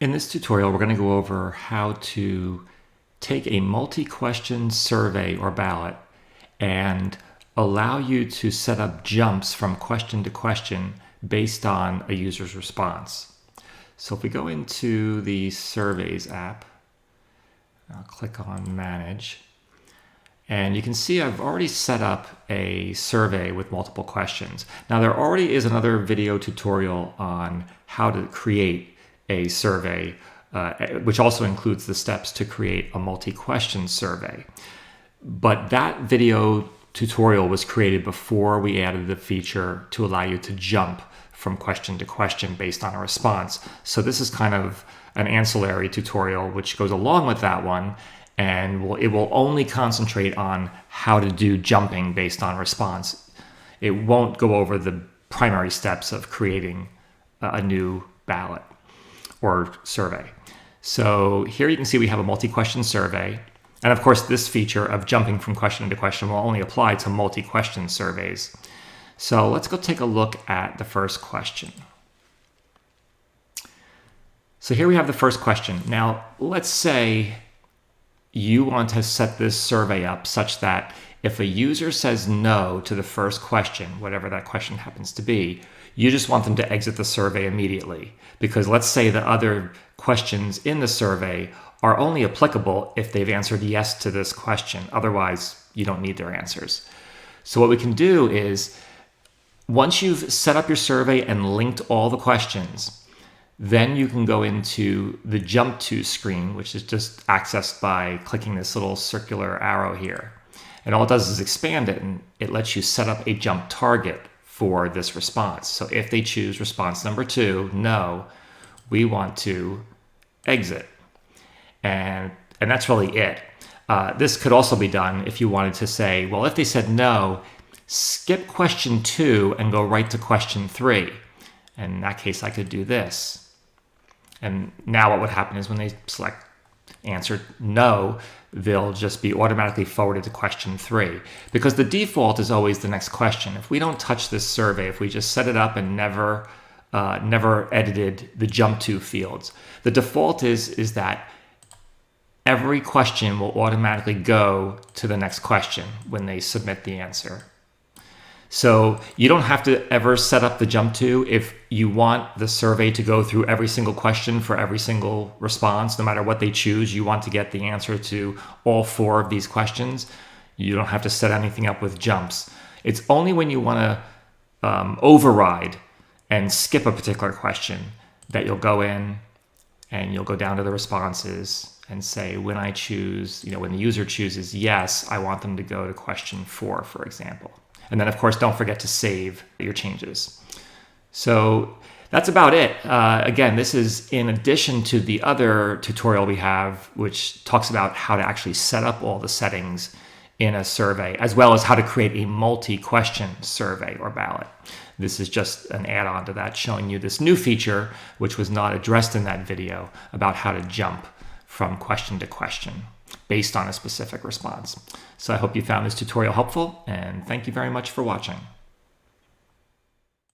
In this tutorial, we're going to go over how to take a multi-question survey or ballot and allow you to set up jumps from question to question based on a user's response. So if we go into the Surveys app, I'll click on Manage, and you can see I've already set up a survey with multiple questions. Now there already is another video tutorial on how to create a survey, which also includes the steps to create a multi-question survey. But that video tutorial was created before we added the feature to allow you to jump from question to question based on a response. So this is kind of an ancillary tutorial which goes along with that one, and it will only concentrate on how to do jumping based on response. It won't go over the primary steps of creating a new ballot or survey. So here you can see we have a multi-question survey. And of course, this feature of jumping from question to question will only apply to multi-question surveys. So let's go take a look at the first question. So here we have the first question. Now, let's say you want to set this survey up such that if a user says no to the first question, whatever that question happens to be, you just want them to exit the survey immediately. Because let's say the other questions in the survey are only applicable if they've answered yes to this question. Otherwise, you don't need their answers. So what we can do is, once you've set up your survey and linked all the questions, then you can go into the Jump To screen, which is just accessed by clicking this little circular arrow here. And all it does is expand it, and it lets you set up a jump target for this response. So if they choose response number 2, no, we want to exit. And that's really it. This could also be done if you wanted to say, well, if they said no, skip question 2 and go right to question 3. And in that case, I could do this. And now what would happen is when they select answer no, they'll just be automatically forwarded to question 3. Because the default is always the next question. If we don't touch this survey, if we just set it up and never edited the jump to fields, the default is that every question will automatically go to the next question when they submit the answer. So you don't have to ever set up the jump to if you want the survey to go through every single question for every single response, no matter what they choose. You want to get the answer to all 4 of these questions. You don't have to set anything up with jumps. It's only when you want to override and skip a particular question that you'll go in and you'll go down to the responses and say, when I choose, when the user chooses yes, I want them to go to question 4, for example. And then, of course, don't forget to save your changes. So that's about it. Again, this is in addition to the other tutorial we have, which talks about how to actually set up all the settings in a survey, as well as how to create a multi-question survey or ballot. This is just an add-on to that, showing you this new feature, which was not addressed in that video, about how to jump from question to question based on a specific response. So I hope you found this tutorial helpful, and thank you very much for watching.